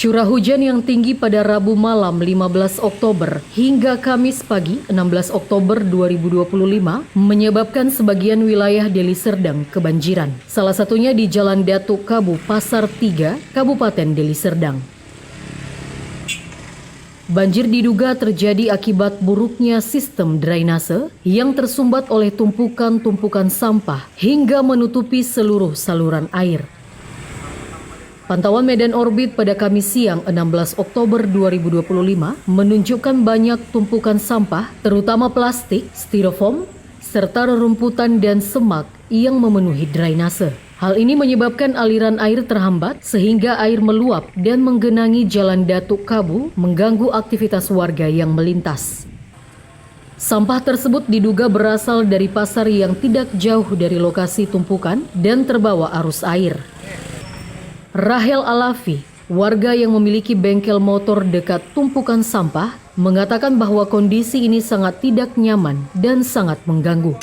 Curah hujan yang tinggi pada Rabu malam 15 Oktober hingga Kamis pagi 16 Oktober 2025 menyebabkan sebagian wilayah Deli Serdang kebanjiran. Salah satunya di Jalan Datuk Kabu, Pasar 3, Kabupaten Deli Serdang. Banjir diduga terjadi akibat buruknya sistem drainase yang tersumbat oleh tumpukan-tumpukan sampah hingga menutupi seluruh saluran air. Pantauan medan orbit pada Kamis siang 16 Oktober 2025 menunjukkan banyak tumpukan sampah, terutama plastik, styrofoam, serta rerumputan dan semak yang memenuhi drainase. Hal ini menyebabkan aliran air terhambat sehingga air meluap dan menggenangi Jalan Datuk Kabu, mengganggu aktivitas warga yang melintas. Sampah tersebut diduga berasal dari pasar yang tidak jauh dari lokasi tumpukan dan terbawa arus air. Rahel Alafi, warga yang memiliki bengkel motor dekat tumpukan sampah, mengatakan bahwa kondisi ini sangat tidak nyaman dan sangat mengganggu.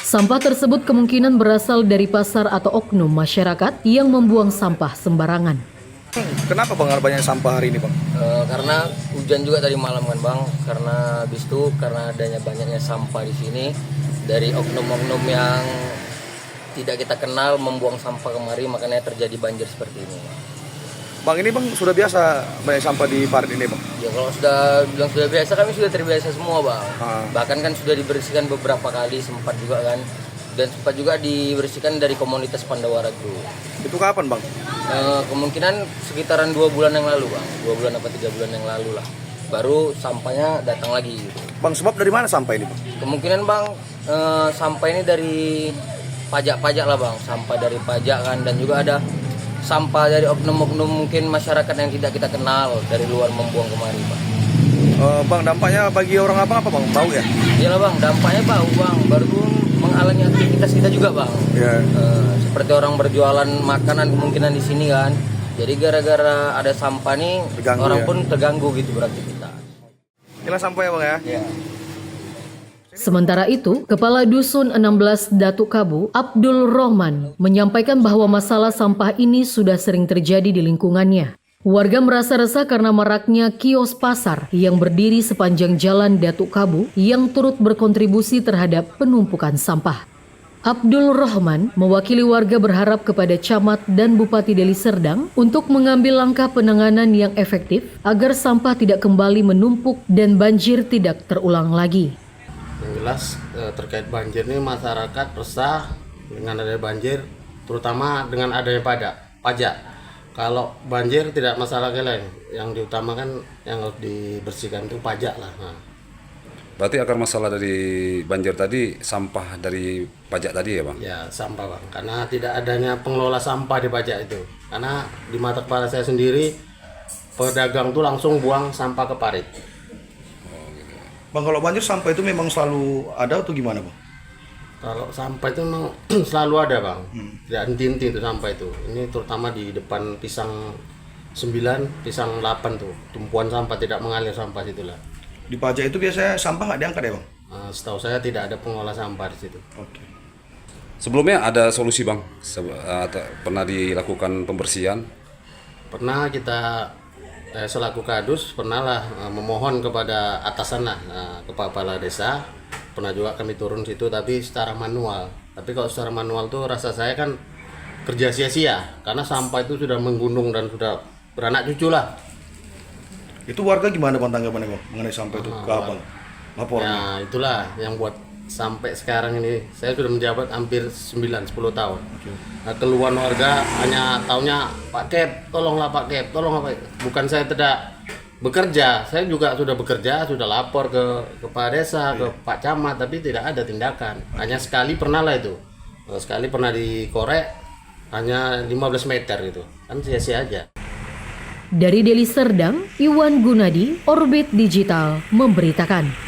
Sampah tersebut kemungkinan berasal dari pasar atau oknum masyarakat yang membuang sampah sembarangan. Kenapa Bang banyak sampah hari ini Bang? Karena hujan juga tadi malam kan Bang, karena habis itu karena adanya banyaknya sampah di sini dari oknum-oknum yang tidak kita kenal membuang sampah kemari, makanya terjadi banjir seperti ini. Bang, ini Bang sudah biasa banyak sampah di parit ini Bang? Ya kalau sudah bilang sudah biasa, kami sudah terbiasa semua Bang. Bahkan kan sudah dibersihkan beberapa kali, sempat juga kan. Dan sempat juga dibersihkan dari komunitas Pandawara Group. Itu kapan Bang? Kemungkinan sekitaran 2 bulan yang lalu Bang, 2 bulan apa 3 bulan yang lalu lah. Baru sampahnya datang lagi gitu. Bang, sebab dari mana sampah ini Bang? Kemungkinan Bang, sampah ini dari pajak-pajak lah Bang, sampah dari pajak kan, dan juga ada sampah dari oknum-oknum mungkin masyarakat yang tidak kita kenal dari luar membuang kemari Bang. Bang, dampaknya bagi orang apa Bang? Bau ya? Iyalah Bang, dampaknya bau Bang, baru menghalangi aktivitas kita juga Bang. Ya. Seperti orang berjualan makanan kemungkinan di sini kan, jadi gara-gara ada sampah nih Terganggu, orang ya? pun terganggu gitu beraktivitas. Inilah sampah ya Bang ya? Ya. Sementara itu, Kepala Dusun 16 Datuk Kabu, Abdul Rohman, menyampaikan bahwa masalah sampah ini sudah sering terjadi di lingkungannya. Warga merasa resah karena maraknya kios pasar yang berdiri sepanjang Jalan Datuk Kabu yang turut berkontribusi terhadap penumpukan sampah. Abdul Rohman mewakili warga berharap kepada Camat dan Bupati Deli Serdang untuk mengambil langkah penanganan yang efektif agar sampah tidak kembali menumpuk dan banjir tidak terulang lagi. Yang jelas terkait banjir ini masyarakat resah dengan adanya banjir, terutama dengan adanya pajak. Kalau banjir tidak masalah lain, yang diutamakan yang harus dibersihkan itu pajak lah. Nah. Berarti akar masalah dari banjir tadi sampah dari pajak tadi ya Bang? Ya sampah Bang, karena tidak adanya pengelola sampah di pajak itu. Karena di mata kepala saya sendiri, pedagang tuh langsung buang sampah ke parit. Bang, kalau banjir sampah itu memang selalu ada atau gimana Bang? Kalau sampah itu memang selalu ada Bang, tidak henti-henti itu sampah itu. Ini terutama di depan pisang 9, pisang 8 tuh, tumpuan sampah tidak mengalir sampah situlah. Di pajak itu biasanya sampah nggak diangkat ya Bang? Setahu saya tidak ada pengelola sampah di situ. Oke. Sebelumnya ada solusi Bang? Pernah dilakukan pembersihan? Pernah kita selaku kadus pernahlah memohon kepada atasan lah, kepala desa, pernah juga kami turun situ tapi secara manual. Tapi kalau secara manual tuh rasa saya kan kerja sia-sia karena sampah itu sudah menggunung dan sudah beranak cucu lah. Itu warga gimana Bang tanggapannya Bang mengenai sampah itu ke Abang? Laporan. Nah itulah yang buat sampai sekarang ini saya sudah menjabat hampir 9-10 tahun. Nah, keluhan warga hanya taunya Pak Kep, tolonglah Pak Kep, tolong apa? Bukan saya tidak bekerja, saya juga sudah bekerja, sudah lapor ke kepala desa, ke Pak Camat, tapi tidak ada tindakan. Hanya sekali pernah lah itu, sekali pernah dikorek, hanya 15 meter gitu, kan sia-sia aja. Dari Deli Serdang, Iwan Gunadi, Orbit Digital memberitakan.